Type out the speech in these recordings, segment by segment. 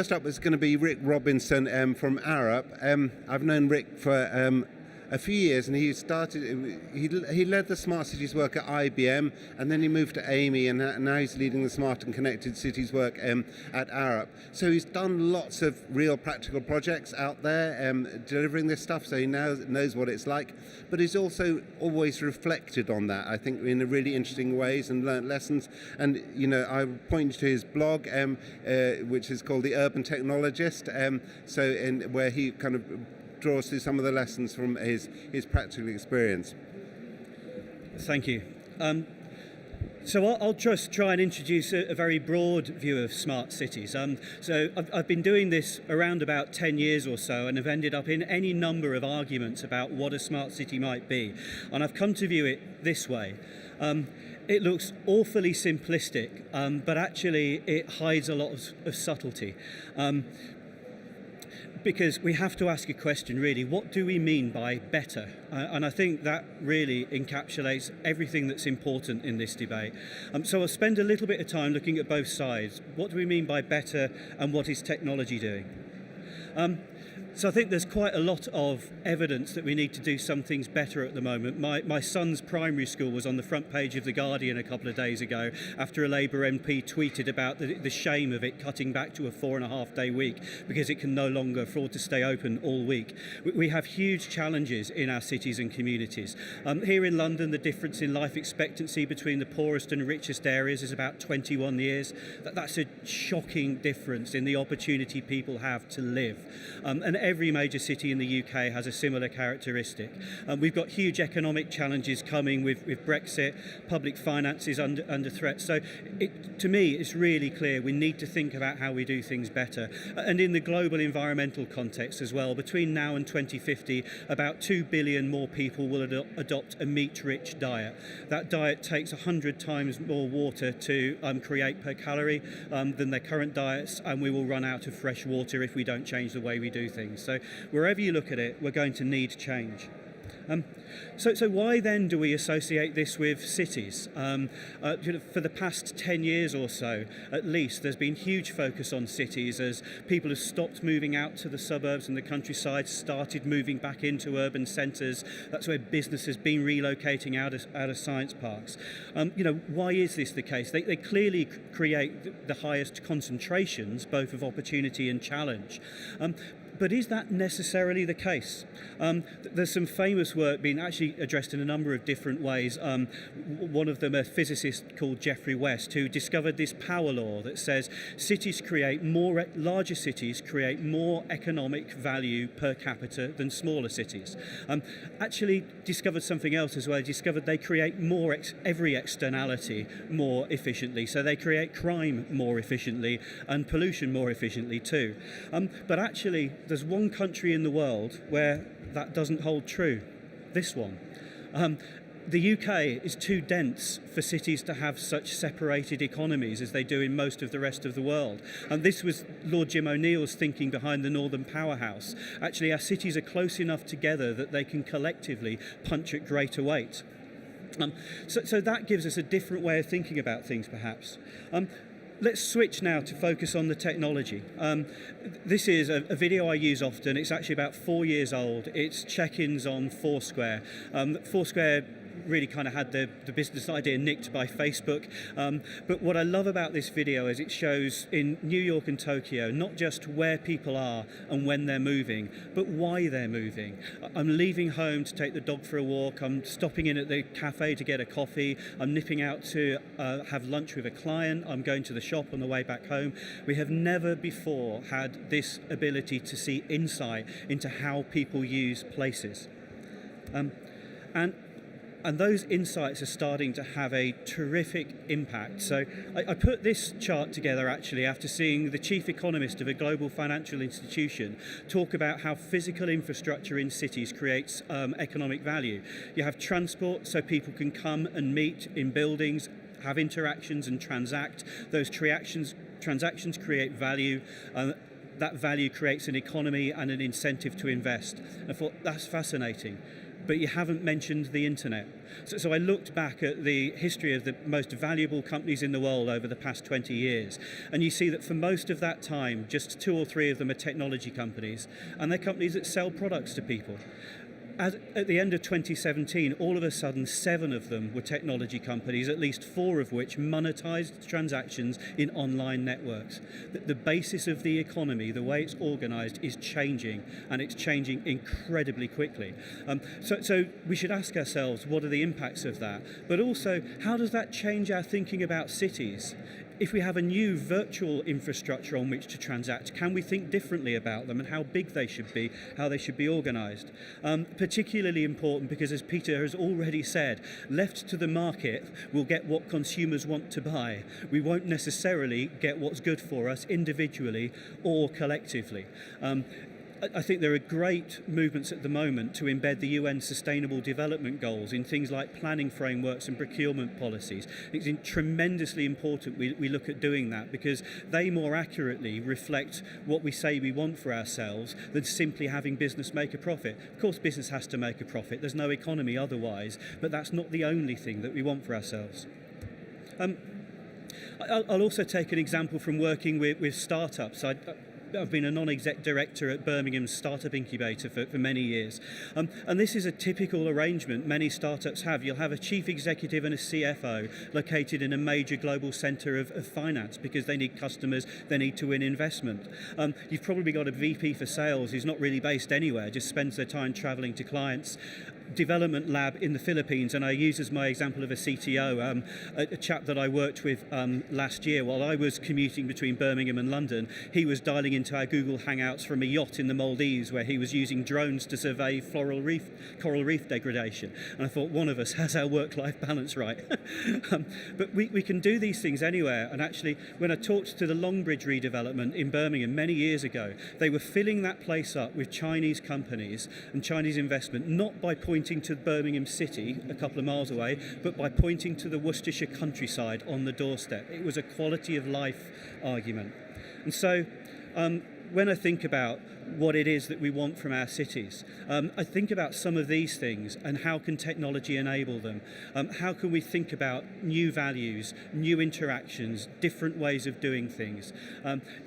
First up is going to be Rick Robinson from Arup. I've known Rick for a few years, and he led the smart cities work at IBM, and then he moved to Amy, and now he's leading the smart and connected cities work at Arup. So he's done lots of real practical projects out there delivering this stuff, so he now knows what it's like, but he's also always reflected on that, I think, in really interesting ways, and learnt lessons. And I point to his blog, which is called The Urban Technologist, where he kind of draws through some of the lessons from his practical experience. Thank you. So I'll just try and introduce a very broad view of smart cities. So I've been doing this around about 10 years or so, and have ended up in any number of arguments about what a smart city might be. And I've come to view it this way. It looks awfully simplistic, but actually it hides a lot of subtlety. Because we have to ask a question, really, what do we mean by better? And I think that really encapsulates everything that's important in this debate. So I'll spend a little bit of time looking at both sides. What do we mean by better, and what is technology doing? So I think there's quite a lot of evidence that we need to do some things better at the moment. My son's primary school was on the front page of The Guardian a couple of days ago after a Labour MP tweeted about the shame of it cutting back to a 4.5-day week because it can no longer afford to stay open all week. We have huge challenges in our cities and communities. Here in London, the difference in life expectancy between the poorest and richest areas is about 21 years. That's a shocking difference in the opportunity people have to live. And every major city in the UK has a similar characteristic. We've got huge economic challenges coming with Brexit, public finances under threat. So to me, it's really clear we need to think about how we do things better. And in the global environmental context as well, between now and 2050, about 2 billion more people will adopt a meat-rich diet. That diet takes 100 times more water to create per calorie than their current diets, and we will run out of fresh water if we don't change the way we do things. So wherever you look at it, we're going to need change. So why then do we associate this with cities? For the past 10 years or so, at least, there's been huge focus on cities as people have stopped moving out to the suburbs and the countryside, started moving back into urban centres. That's where business has been relocating out of science parks. Why is this the case? They clearly create the highest concentrations, both of opportunity and challenge. But is that necessarily the case? There's some famous work being actually addressed in a number of different ways. One of them, a physicist called Geoffrey West, who discovered this power law that says larger cities create more economic value per capita than smaller cities. Actually discovered something else as well. He discovered they create every externality more efficiently. So they create crime more efficiently and pollution more efficiently too. But actually, there's one country in the world where that doesn't hold true, this one. The UK is too dense for cities to have such separated economies as they do in most of the rest of the world. And this was Lord Jim O'Neill's thinking behind the Northern Powerhouse. Actually, our cities are close enough together that they can collectively punch at greater weight. So that gives us a different way of thinking about things, perhaps. Let's switch now to focus on the technology. This is a video I use often. It's actually about 4 years old. It's check-ins on Foursquare. Foursquare really kind of had the business idea nicked by Facebook. But what I love about this video is it shows in New York and Tokyo not just where people are and when they're moving, but why they're moving. I'm leaving home to take the dog for a walk. I'm stopping in at the cafe to get a coffee. I'm nipping out to have lunch with a client. I'm going to the shop on the way back home. We have never before had this ability to see insight into how people use places. And those insights are starting to have a terrific impact. So I put this chart together actually after seeing the chief economist of a global financial institution talk about how physical infrastructure in cities creates economic value. You have transport so people can come and meet in buildings, have interactions and transact. Those transactions create value. That value creates an economy and an incentive to invest. I thought, that's fascinating. but you haven't mentioned the internet. So I looked back at the history of the most valuable companies in the world over the past 20 years, and you see that for most of that time, just 2 or 3 of them are technology companies, and they're companies that sell products to people. At the end of 2017, all of a sudden, 7 of them were technology companies, at least 4 of which monetized transactions in online networks. The basis of the economy, the way it's organized, is changing, and it's changing incredibly quickly. So we should ask ourselves, what are the impacts of that? But also, how does that change our thinking about cities? If we have a new virtual infrastructure on which to transact, can we think differently about them and how big they should be, how they should be organised? Particularly important because, as Peter has already said, left to the market, we'll get what consumers want to buy. We won't necessarily get what's good for us individually or collectively. I think there are great movements at the moment to embed the UN Sustainable Development Goals in things like planning frameworks and procurement policies. It's tremendously important we look at doing that, because they more accurately reflect what we say we want for ourselves than simply having business make a profit. Of course, business has to make a profit. There's no economy otherwise, but that's not the only thing that we want for ourselves. I'll also take an example from working with startups. I've been a non-exec director at Birmingham's Startup Incubator for many years. And this is a typical arrangement many startups have. You'll have a chief executive and a CFO located in a major global centre of finance because they need customers, they need to win investment. You've probably got a VP for sales who's not really based anywhere, just spends their time travelling to clients. Development lab in the Philippines, and I use as my example of a CTO, a chap that I worked with last year while I was commuting between Birmingham and London. He was dialing into our Google Hangouts from a yacht in the Maldives where he was using drones to survey coral reef degradation. And I thought, one of us has our work-life balance right. But we can do these things anywhere. And actually, when I talked to the Longbridge redevelopment in Birmingham many years ago, they were filling that place up with Chinese companies and Chinese investment, not by pointing to Birmingham City a couple of miles away, but by pointing to the Worcestershire countryside on the doorstep. It was a quality of life argument. And so when I think about what it is that we want from our cities, I think about some of these things and how can technology enable them. How can we think about new values, new interactions, different ways of doing things,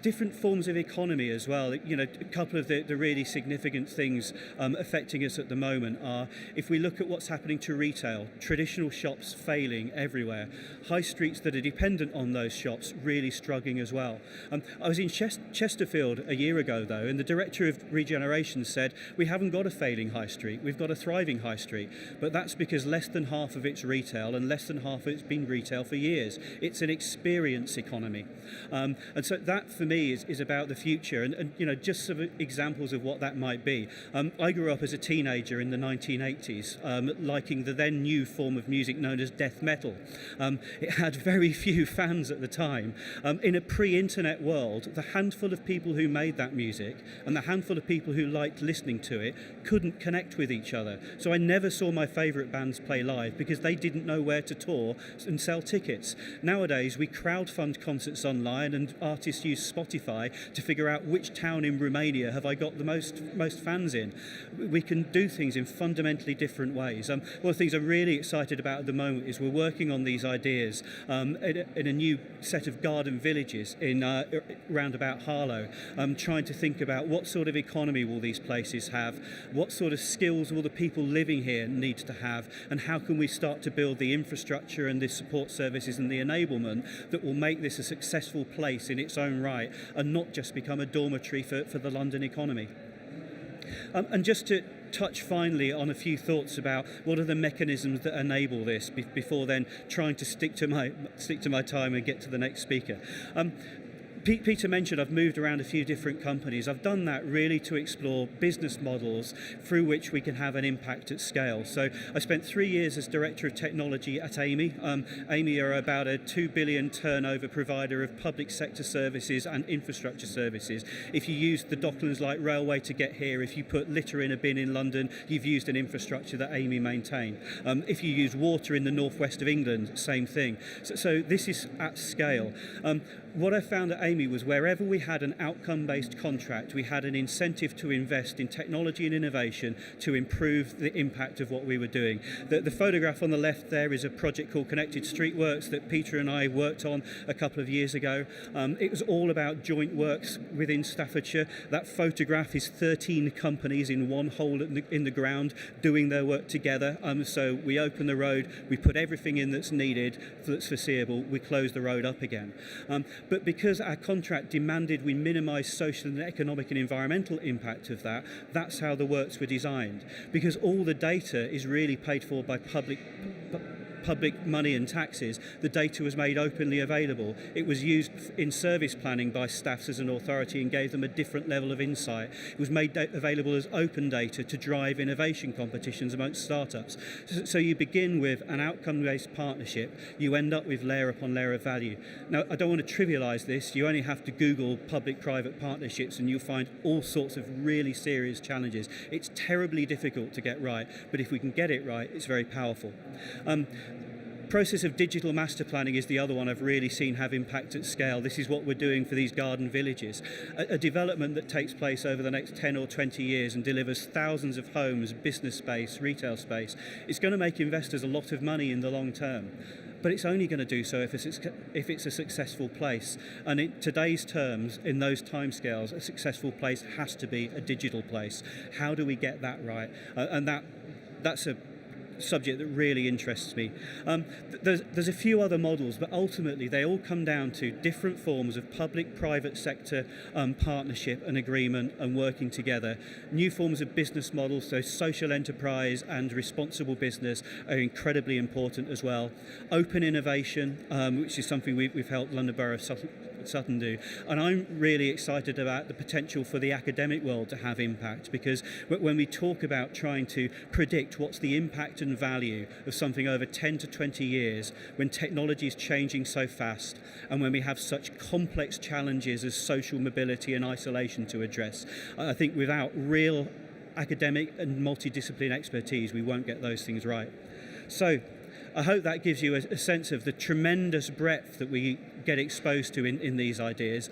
different forms of economy as well. You know, a couple of the really significant things affecting us at the moment are, if we look at what's happening to retail, traditional shops failing everywhere, high streets that are dependent on those shops really struggling as well. I was in Chesterfield a year ago though, and the director of regeneration said, we haven't got a failing high street, we've got a thriving high street, but that's because less than half of it's retail and less than half of it's been retail for years. It's an experience economy. And so that for me is about the future, and you know, just some examples of what that might be. I grew up as a teenager in the 1980s, liking the then new form of music known as death metal. It had very few fans at the time. In a pre-internet world, the handful of people who made that music and the handful of people who liked listening to it couldn't connect with each other. So I never saw my favourite bands play live because they didn't know where to tour and sell tickets. Nowadays we crowdfund concerts online and artists use Spotify to figure out which town in Romania have I got the most fans in. We can do things in fundamentally different ways. One of the things I'm really excited about at the moment is we're working on these ideas in a new set of garden villages in round about Harlow, trying to think about what sort of economy will these places have, what sort of skills will the people living here need to have, and how can we start to build the infrastructure and the support services and the enablement that will make this a successful place in its own right and not just become a dormitory for the London economy. And just to touch finally on a few thoughts about what are the mechanisms that enable this before then trying to stick to my time and get to the next speaker. Peter mentioned I've moved around a few different companies. I've done that really to explore business models through which we can have an impact at scale. So I spent 3 years as Director of Technology at Amy. Amy are about a 2 billion turnover provider of public sector services and infrastructure services. If you use the Docklands Light Railway to get here, if you put litter in a bin in London, you've used an infrastructure that Amy maintain. If you use water in the northwest of England, same thing. So this is at scale. What I found at Amy Amy was wherever we had an outcome-based contract, we had an incentive to invest in technology and innovation to improve the impact of what we were doing. The photograph on the left there is a project called Connected Streetworks that Peter and I worked on a couple of years ago. It was all about joint works within Staffordshire. That photograph is 13 companies in one hole in the ground doing their work together. So we open the road, we put everything in that's needed, that's foreseeable, we close the road up again. But because our contract demanded we minimise social and economic and environmental impact of that, that's how the works were designed. Because all the data is really paid for by public money and taxes, the data was made openly available. It was used in service planning by staffs as an authority and gave them a different level of insight. It was made available as open data to drive innovation competitions amongst startups. So you begin with an outcome-based partnership, you end up with layer upon layer of value. Now, I don't want to trivialise this. You only have to Google public-private partnerships and you'll find all sorts of really serious challenges. It's terribly difficult to get right, but if we can get it right, it's very powerful. Process of digital master planning is the other one I've really seen have impact at scale. This is what we're doing for these garden villages. A development that takes place over the next 10 or 20 years and delivers thousands of homes, business space, retail space. It's going to make investors a lot of money in the long term. But it's only going to do so if it's a successful place. And in today's terms, in those timescales, a successful place has to be a digital place. How do we get that right? And that's a subject that really interests me. There's a few other models, but ultimately they all come down to different forms of public-private sector partnership and agreement and working together. New forms of business models, so social enterprise and responsible business are incredibly important as well. Open innovation, which is something we've helped London Borough of Sutton do. And I'm really excited about the potential for the academic world to have impact, because when we talk about trying to predict what's the impact and value of something over 10 to 20 years, when technology is changing so fast and when we have such complex challenges as social mobility and isolation to address, I think without real academic and multidisciplinary expertise, we won't get those things right. So I hope that gives you a sense of the tremendous breadth that we get exposed to in these ideas.